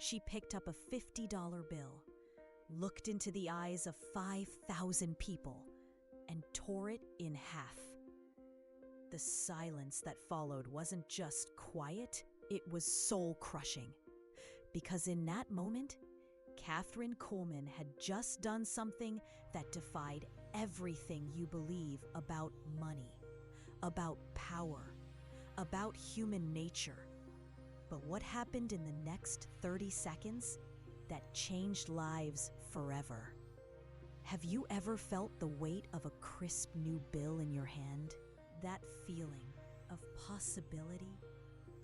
She picked up a $50 bill, looked into the eyes of 5,000 people, and tore it in half. The silence that followed wasn't just quiet, it was soul-crushing. Because in that moment, Kathryn Kuhlman had just done something that defied everything you believe about money, about power, about human nature. But what happened in the next 30 seconds that changed lives forever? Have you ever felt the weight of a crisp new bill in your hand? That feeling of possibility,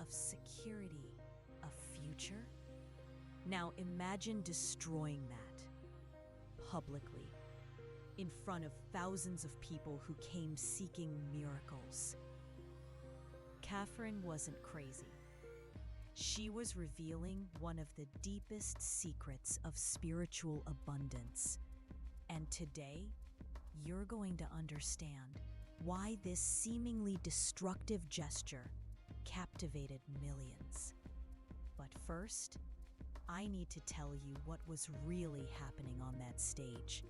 of security, of future? Now imagine destroying that publicly, in front of thousands of people who came seeking miracles. Kathryn wasn't crazy. She was revealing one of the deepest secrets of spiritual abundance. And today, you're going to understand why this seemingly destructive gesture captivated millions. But first, I need to tell you what was really happening on that stage.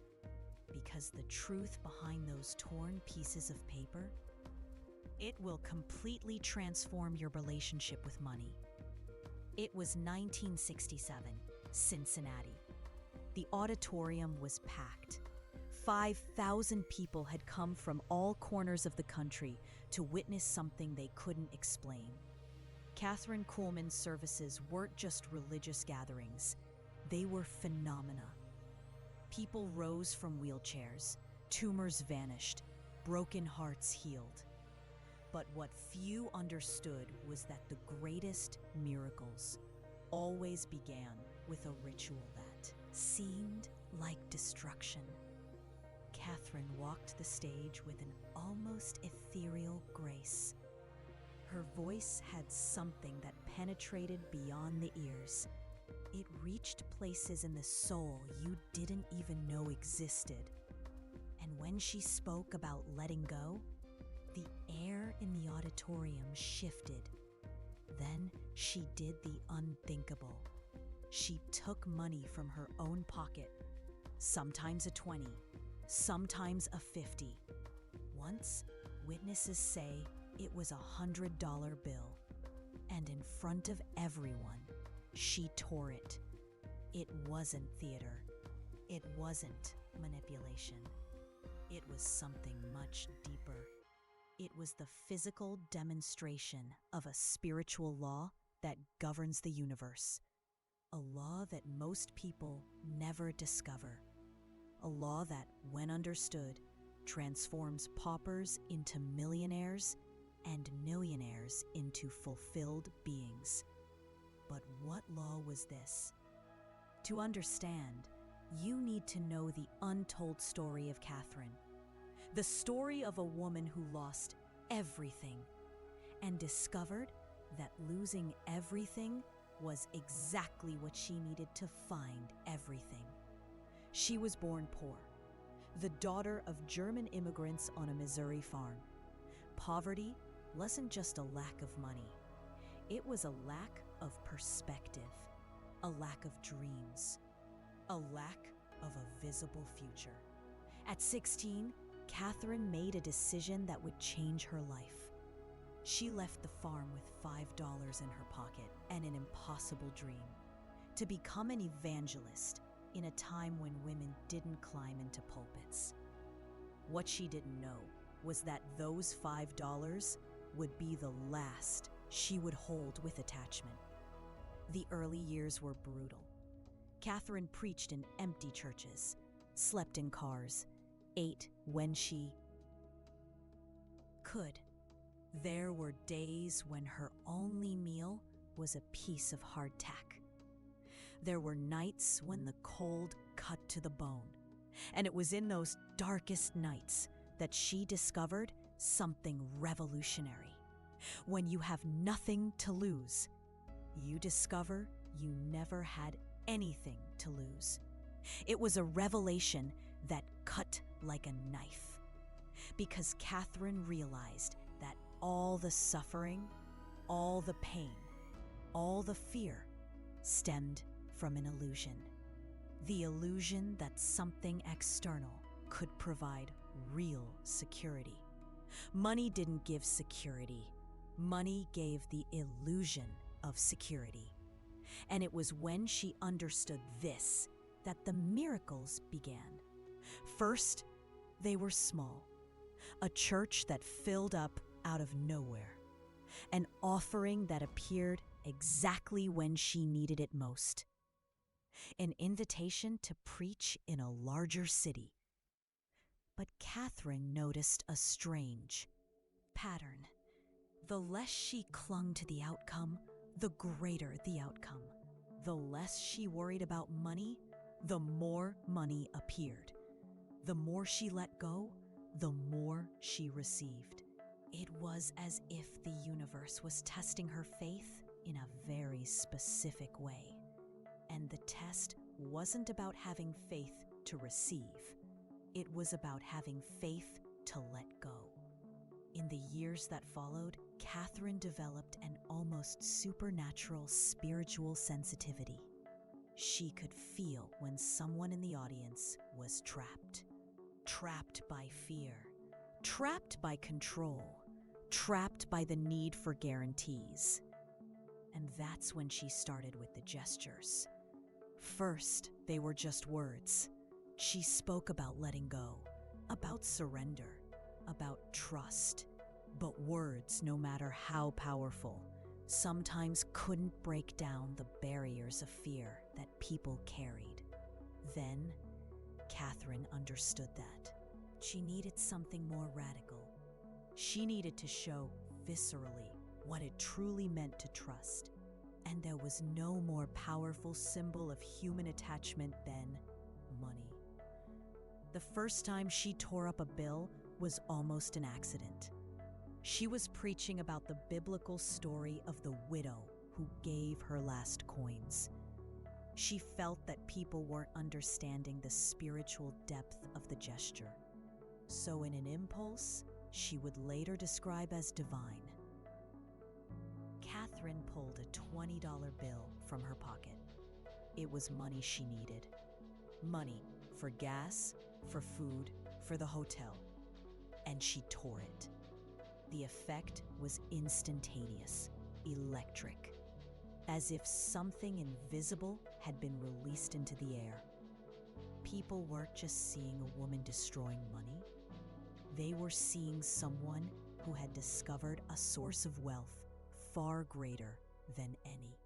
Because the truth behind those torn pieces of paper, it will completely transform your relationship with money. It was 1967, Cincinnati. The auditorium was packed. 5,000 people had come from all corners of the country to witness something they couldn't explain. Kathryn Kuhlman's services weren't just religious gatherings. They were phenomena. People rose from wheelchairs, tumors vanished, broken hearts healed. But what few understood was that the greatest miracles always began with a ritual that seemed like destruction. Kathryn walked the stage with an almost ethereal grace. Her voice had something that penetrated beyond the ears. It reached places in the soul you didn't even know existed. And when she spoke about letting go, the air in the auditorium shifted. Then she did the unthinkable. She took money from her own pocket, sometimes a 20, sometimes a 50. Once, witnesses say it was a $100 bill, and in front of everyone, she tore it. It wasn't theater. It wasn't manipulation. It was something much deeper. It was the physical demonstration of a spiritual law that governs the universe. A law that most people never discover. A law that, when understood, transforms paupers into millionaires and millionaires into fulfilled beings. But what law was this? To understand, you need to know the untold story of Kathryn. The story of a woman who lost everything and discovered that losing everything was exactly what she needed to find everything. She was born poor, the daughter of German immigrants on a Missouri farm. Poverty wasn't just a lack of money. It was a lack of perspective, a lack of dreams, a lack of a visible future. At 16, Kathryn made a decision that would change her life. She left the farm with $5 in her pocket and an impossible dream: to become an evangelist in a time when women didn't climb into pulpits. What she didn't know was that those $5 would be the last she would hold with attachment. The early years were brutal. Kathryn preached in empty churches, slept in cars, ate when she could. There were days when her only meal was a piece of hardtack. There were nights when the cold cut to the bone. And it was in those darkest nights that she discovered something revolutionary. When you have nothing to lose, you discover you never had anything to lose. It was a revelation that cut like a knife. Because Kathryn realized that all the suffering, all the pain, all the fear stemmed from an illusion. The illusion that something external could provide real security. Money didn't give security. Money gave the illusion of security. And it was when she understood this that the miracles began. First, they were small. A church that filled up out of nowhere. An offering that appeared exactly when she needed it most. An invitation to preach in a larger city. But Kathryn noticed a strange pattern. The less she clung to the outcome, the greater the outcome. The less she worried about money, the more money appeared. The more she let go, the more she received. It was as if the universe was testing her faith in a very specific way. And the test wasn't about having faith to receive. It was about having faith to let go. In the years that followed, Kathryn developed an almost supernatural spiritual sensitivity. She could feel when someone in the audience was trapped. Trapped by fear. Trapped by control. Trapped by the need for guarantees. And that's when she started with the gestures. First, they were just words. She spoke about letting go, about surrender, about trust. But words, no matter how powerful, sometimes couldn't break down the barriers of fear that people carried. Then, Kathryn understood that. She needed something more radical. She needed to show viscerally what it truly meant to trust. And there was no more powerful symbol of human attachment than money. The first time she tore up a bill was almost an accident. She was preaching about the biblical story of the widow who gave her last coins. She felt that people weren't understanding the spiritual depth of the gesture. So in an impulse, she would later describe as divine, Kathryn pulled a $20 bill from her pocket. It was money she needed. Money for gas, for food, for the hotel. And she tore it. The effect was instantaneous, electric, as if something invisible had been released into the air. People weren't just seeing a woman destroying money. They were seeing someone who had discovered a source of wealth far greater than any.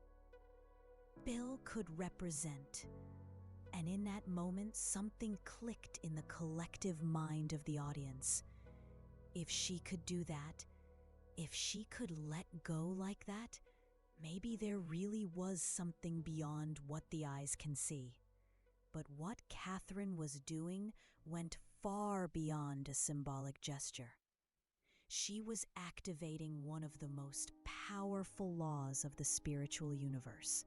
Bill could represent, and in that moment, something clicked in the collective mind of the audience. If she could do that, if she could let go like that, maybe there really was something beyond what the eyes can see. But what Kathryn was doing went far beyond a symbolic gesture. She was activating one of the most powerful laws of the spiritual universe,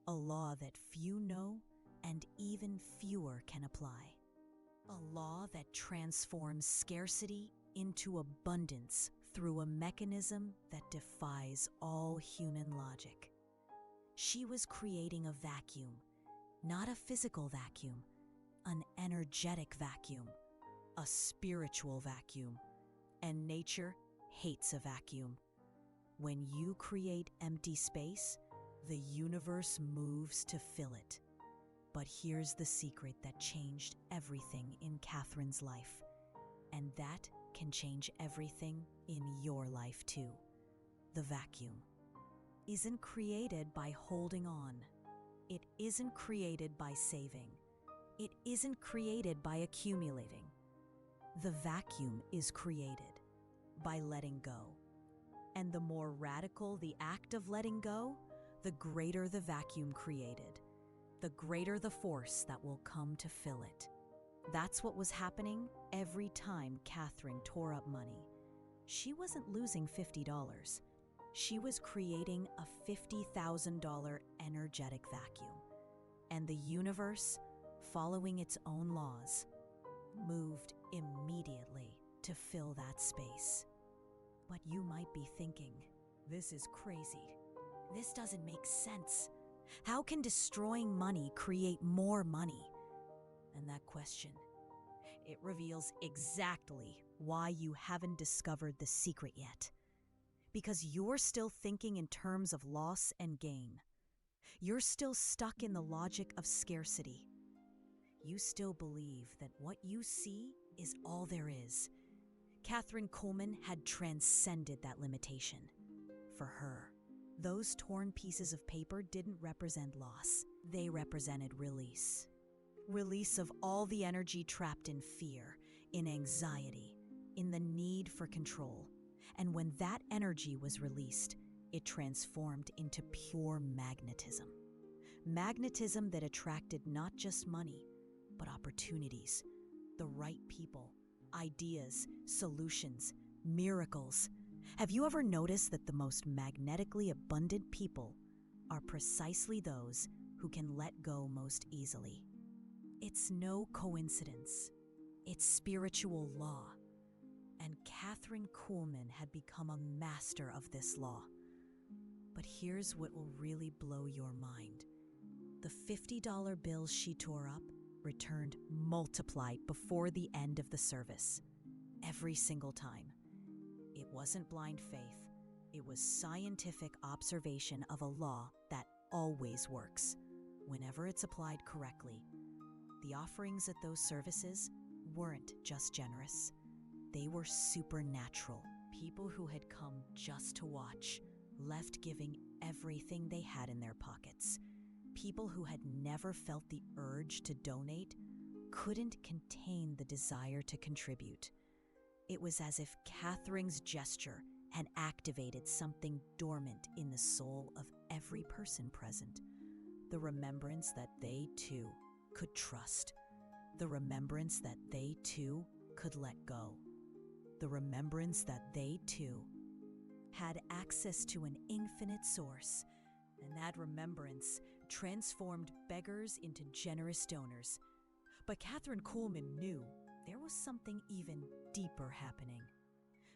a law that few know and even fewer can apply. A law that transforms scarcity into abundance through a mechanism that defies all human logic. She was creating a vacuum, not a physical vacuum, an energetic vacuum, a spiritual vacuum. And nature hates a vacuum. When you create empty space, the universe moves to fill it. But here's the secret that changed everything in Kathryn's life. And that can change everything in your life too. The vacuum isn't created by holding on. It isn't created by saving. It isn't created by accumulating. The vacuum is created by letting go. And the more radical the act of letting go, the greater the vacuum created, the greater the force that will come to fill it. That's what was happening every time Kathryn tore up money. She wasn't losing $50. She was creating a $50,000 energetic vacuum. And the universe, following its own laws, moved immediately to fill that space. But you might be thinking, this is crazy. This doesn't make sense. How can destroying money create more money? And that question, it reveals exactly why you haven't discovered the secret yet. Because you're still thinking in terms of loss and gain. You're still stuck in the logic of scarcity. You still believe that what you see is all there is. Kathryn Kuhlman had transcended that limitation. For her, those torn pieces of paper didn't represent loss. They represented release. Release of all the energy trapped in fear, in anxiety, in the need for control. And when that energy was released, it transformed into pure magnetism. Magnetism that attracted not just money, but opportunities, the right people, ideas, solutions, miracles. Have you ever noticed that the most magnetically abundant people are precisely those who can let go most easily? It's no coincidence. It's spiritual law. And Kathryn Kuhlman had become a master of this law. But here's what will really blow your mind. The $50 bills she tore up returned multiplied before the end of the service. Every single time. It wasn't blind faith. It was scientific observation of a law that always works, whenever it's applied correctly. The offerings at those services weren't just generous. They were supernatural. People who had come just to watch left giving everything they had in their pockets. People who had never felt the urge to donate couldn't contain the desire to contribute. It was as if Kathryn's gesture had activated something dormant in the soul of every person present. The remembrance that they too could trust. The remembrance that they too could let go. The remembrance that they too had access to an infinite source, and that remembrance transformed beggars into generous donors. But Kathryn Kuhlman knew there was something even deeper happening.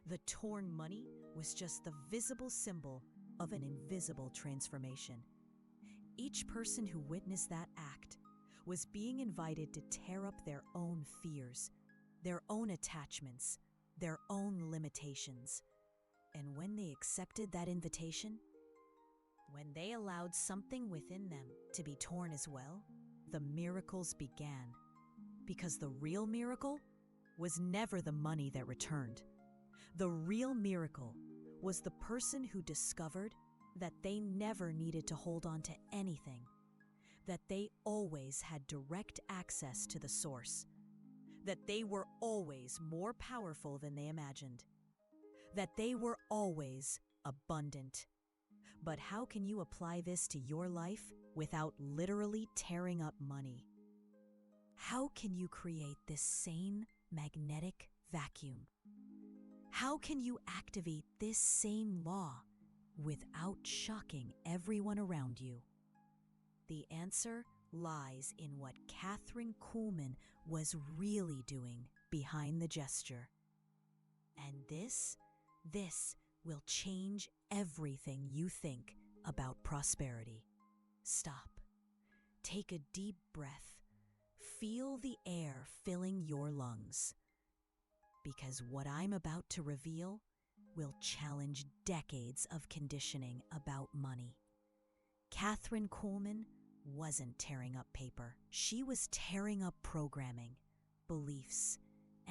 The torn money was just the visible symbol of an invisible transformation. Each person who witnessed that act was being invited to tear up their own fears, their own attachments, their own limitations. And when they accepted that invitation, when they allowed something within them to be torn as well, the miracles began. Because the real miracle was never the money that returned. The real miracle was the person who discovered that they never needed to hold on to anything, that they always had direct access to the source, that they were always more powerful than they imagined, that they were always abundant. But how can you apply this to your life without literally tearing up money? How can you create this same magnetic vacuum? How can you activate this same law without shocking everyone around you? The answer lies in what Kathryn Kuhlman was really doing behind the gesture. And this will change everything you think about prosperity. Stop. Take a deep breath. Feel the air filling your lungs. Because what I'm about to reveal will challenge decades of conditioning about money. Kathryn Kuhlman wasn't tearing up paper. She was tearing up programming, beliefs,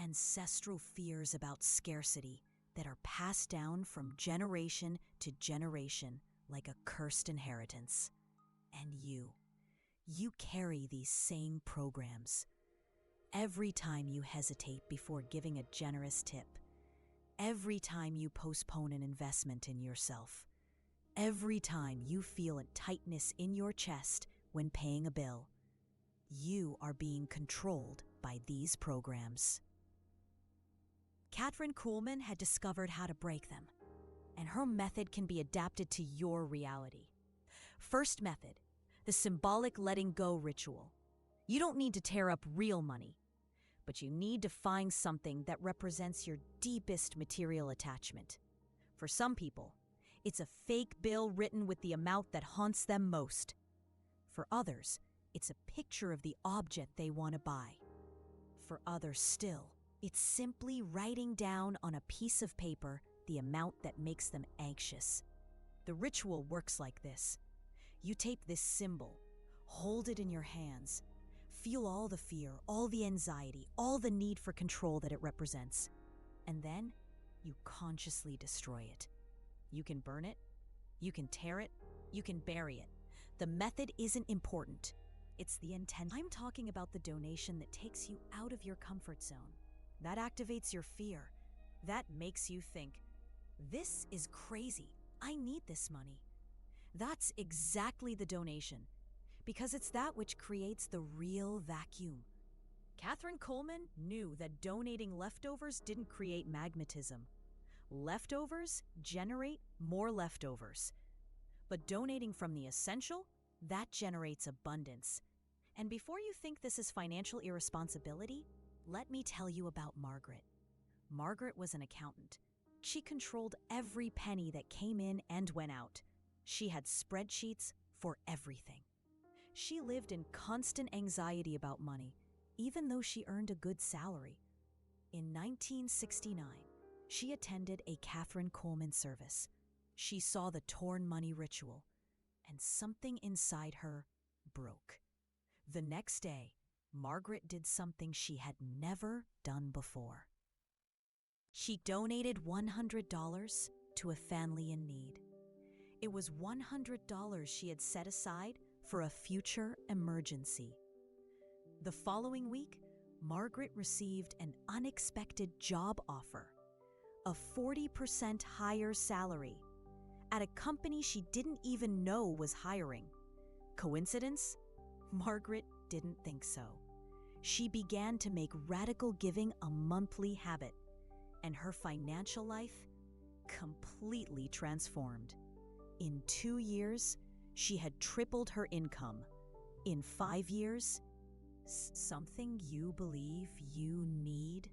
ancestral fears about scarcity that are passed down from generation to generation like a cursed inheritance. And you carry these same programs. Every time you hesitate before giving a generous tip, every time you postpone an investment in yourself, every time you feel a tightness in your chest when paying a bill, you are being controlled by these programs. Kathryn Kuhlman had discovered how to break them, and her method can be adapted to your reality. First method, the symbolic letting go ritual. You don't need to tear up real money, but you need to find something that represents your deepest material attachment. For some people, it's a fake bill written with the amount that haunts them most. For others, it's a picture of the object they want to buy. For others still, it's simply writing down on a piece of paper the amount that makes them anxious. The ritual works like this. You tape this symbol, hold it in your hands, feel all the fear, all the anxiety, all the need for control that it represents, and then you consciously destroy it. You can burn it, you can tear it, you can bury it. The method isn't important. It's the intent. I'm talking about the donation that takes you out of your comfort zone. That activates your fear. That makes you think, this is crazy. I need this money. That's exactly the donation, because it's that which creates the real vacuum. Kathryn Kuhlman knew that donating leftovers didn't create magnetism. Leftovers generate more leftovers. But donating from the essential, that generates abundance. And before you think this is financial irresponsibility, let me tell you about Margaret. Margaret was an accountant. She controlled every penny that came in and went out. She had spreadsheets for everything. She lived in constant anxiety about money, even though she earned a good salary. In 1969, she attended a Kathryn Kuhlman service. She saw the torn money ritual, and something inside her broke. The next day, Margaret did something she had never done before. She donated $100 to a family in need. It was $100 she had set aside for a future emergency. The following week, Margaret received an unexpected job offer, a 40% higher salary, at a company she didn't even know was hiring. Coincidence? Margaret didn't think so. She began to make radical giving a monthly habit, and her financial life completely transformed. In 2 years, she had tripled her income. In 5 years, something you believe you need,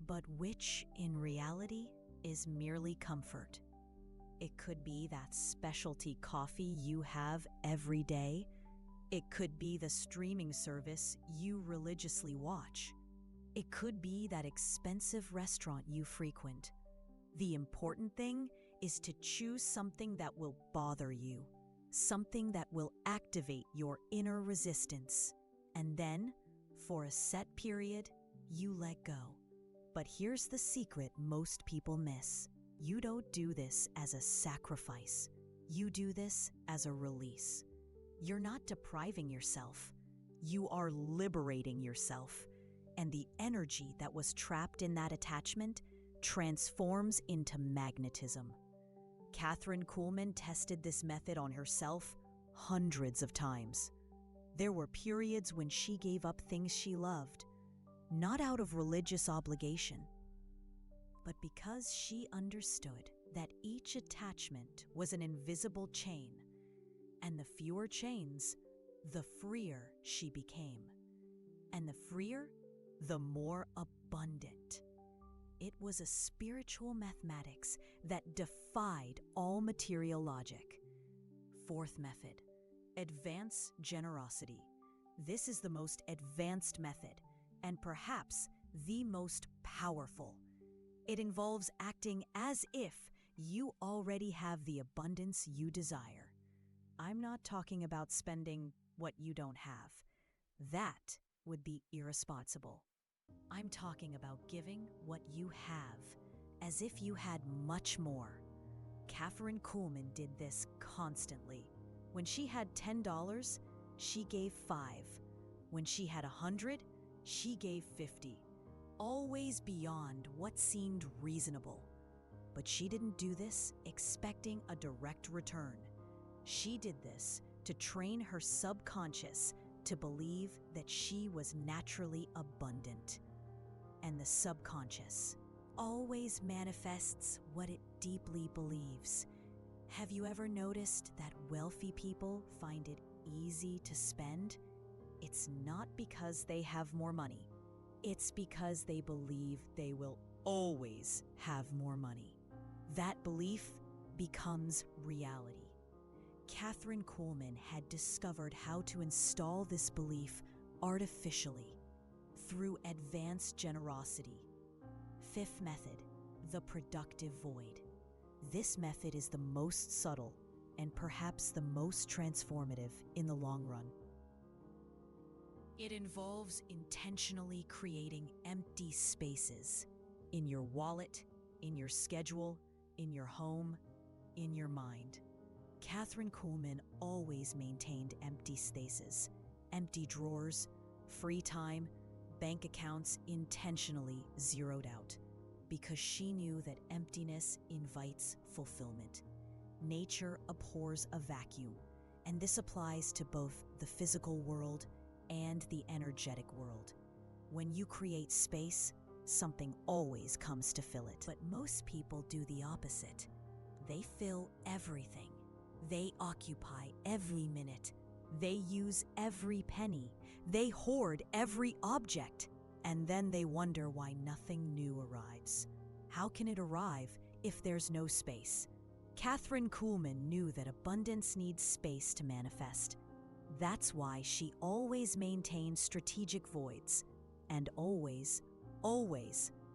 but which in reality is merely comfort. It could be that specialty coffee you have every day. It could be the streaming service you religiously watch. It could be that expensive restaurant you frequent. The important thing is to choose something that will bother you, something that will activate your inner resistance. And then, for a set period, you let go. But here's the secret most people miss. You don't do this as a sacrifice. You do this as a release. You're not depriving yourself. You are liberating yourself. And the energy that was trapped in that attachment transforms into magnetism. Kathryn Kuhlman tested this method on herself hundreds of times. There were periods when she gave up things she loved, not out of religious obligation, but because she understood that each attachment was an invisible chain, and the fewer chains, the freer she became. And the freer, the more abundant. It was a spiritual mathematics that defied all material logic. Fourth method, advance generosity. This is the most advanced method, and perhaps the most powerful. It involves acting as if you already have the abundance you desire. I'm not talking about spending what you don't have. That would be irresponsible. I'm talking about giving what you have, as if you had much more. Kathryn Kuhlman did this constantly. When she had $10, she gave $5. When she had $100, she gave $50. Always beyond what seemed reasonable. But she didn't do this expecting a direct return. She did this to train her subconscious to believe that she was naturally abundant. And the subconscious always manifests what it deeply believes. Have you ever noticed that wealthy people find it easy to spend? It's not because they have more money. It's because they believe they will always have more money. That belief becomes reality. Kathryn Kuhlman had discovered how to install this belief artificially through advanced generosity. Fifth method, the productive void. This method is the most subtle and perhaps the most transformative in the long run. It involves intentionally creating empty spaces in your wallet, in your schedule, in your home, in your mind. Kathryn Kuhlman always maintained empty spaces, empty drawers, free time, bank accounts intentionally zeroed out, because she knew that emptiness invites fulfillment. Nature abhors a vacuum, and this applies to both the physical world and the energetic world. When you create space, something always comes to fill it. But most people do the opposite. They fill everything. They occupy every minute. They use every penny. They hoard every object. And then they wonder why nothing new arrives. How can it arrive if there's no space? Kathryn Kuhlman knew that abundance needs space to manifest. That's why she always maintained strategic voids. And always,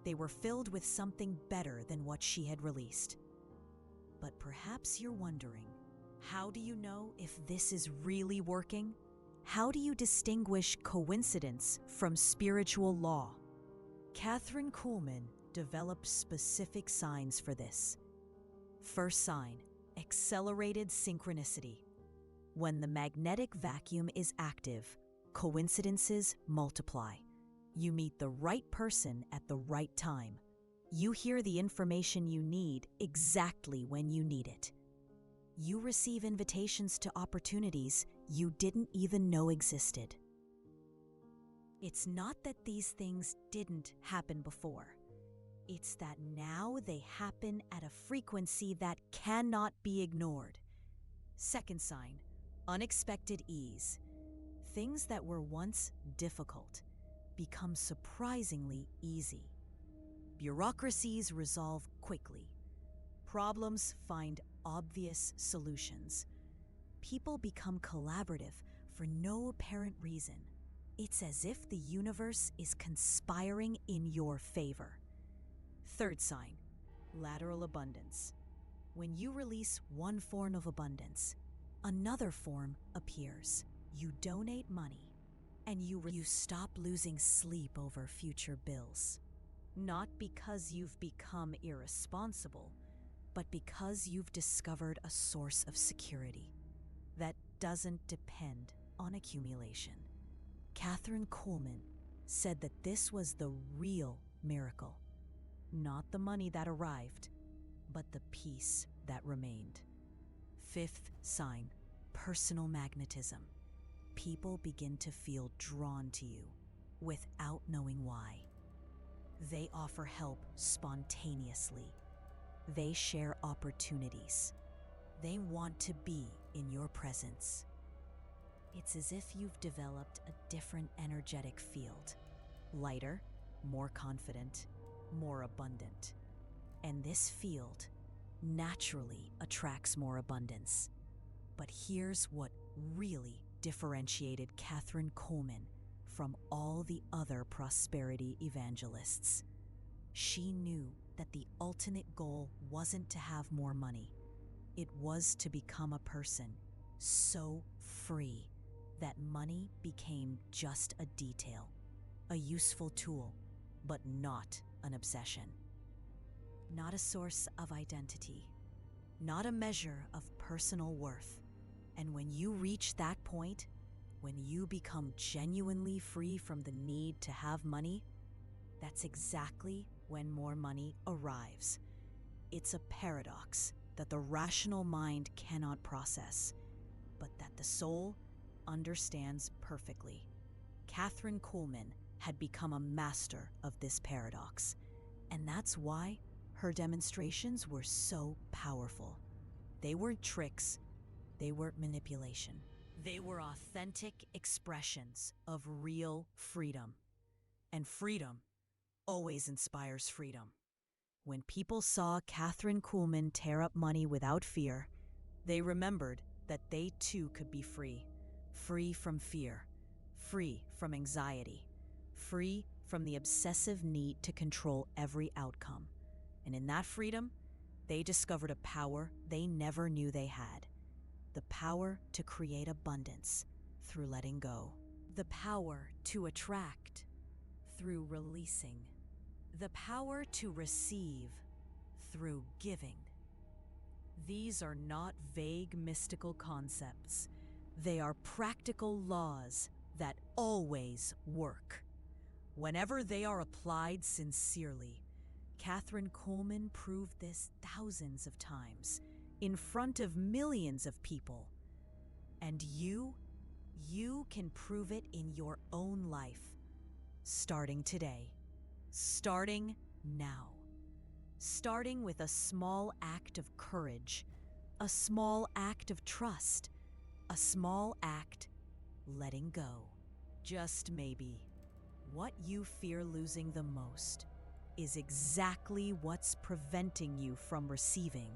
they were filled with something better than what she had released. But perhaps you're wondering, how do you know if this is really working? How do you distinguish coincidence from spiritual law? Kathryn Kuhlman developed specific signs for this. First sign, accelerated synchronicity. When the magnetic vacuum is active, coincidences multiply. You meet the right person at the right time. You hear the information you need exactly when you need it. You receive invitations to opportunities you didn't even know existed. It's not that these things didn't happen before. It's that now they happen at a frequency that cannot be ignored. Second sign, unexpected ease. Things that were once difficult become surprisingly easy. Bureaucracies resolve quickly. Problems find obvious solutions. People become collaborative for no apparent reason. It's as if the universe is conspiring in your favor. Third sign, lateral abundance. When you release one form of abundance, another form appears. You donate money, and you stop losing sleep over future bills. Not because you've become irresponsible, but because you've discovered a source of security that doesn't depend on accumulation. Kathryn Kuhlman said that this was the real miracle. Not the money that arrived, but the peace that remained. Fifth sign, personal magnetism. People begin to feel drawn to you without knowing why. They offer help spontaneously. They share opportunities. They want to be in your presence. It's as if you've developed a different energetic field. Lighter, more confident, more abundant. And this field naturally attracts more abundance. But here's what really differentiated Kathryn Kuhlman from all the other prosperity evangelists. She knew that the ultimate goal wasn't to have more money. It was to become a person so free that money became just a detail, a useful tool, but not an obsession. Not a source of identity, not a measure of personal worth. And when you reach that point, when you become genuinely free from the need to have money, that's exactly when more money arrives. It's a paradox that the rational mind cannot process, but that the soul understands perfectly. Kathryn Kuhlman had become a master of this paradox, and that's why her demonstrations were so powerful. They weren't tricks, they weren't manipulation. They were authentic expressions of real freedom. And freedom always inspires freedom. When people saw Kathryn Kuhlman tear up money without fear, they remembered that they too could be free. Free from fear, free from anxiety, free from the obsessive need to control every outcome. And in that freedom, they discovered a power they never knew they had. The power to create abundance through letting go. The power to attract through releasing. The power to receive through giving. These are not vague mystical concepts. They are practical laws that always work. Whenever they are applied sincerely, Kathryn Kuhlman proved this thousands of times in front of millions of people. And you can prove it in your own life, starting today, starting now. Starting with a small act of courage, a small act of trust, a small act letting go. Just maybe, what you fear losing the most is exactly what's preventing you from receiving.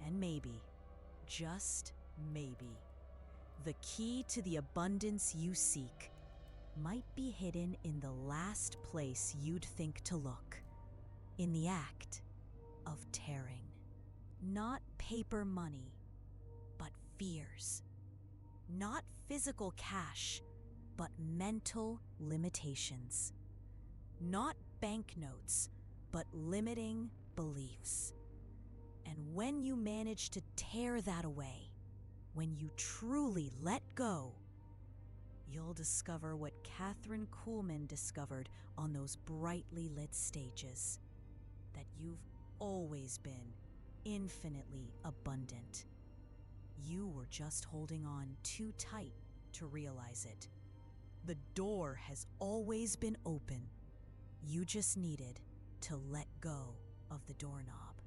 And maybe, just maybe, the key to the abundance you seek might be hidden in the last place you'd think to look. In the act of tearing. Not paper money, but fears. Not physical cash, but mental limitations. Not banknotes, but limiting beliefs. And when you manage to tear that away, when you truly let go, you'll discover what Kathryn Kuhlman discovered on those brightly lit stages. That you've always been infinitely abundant. You were just holding on too tight to realize it. The door has always been open. You just needed to let go of the doorknob.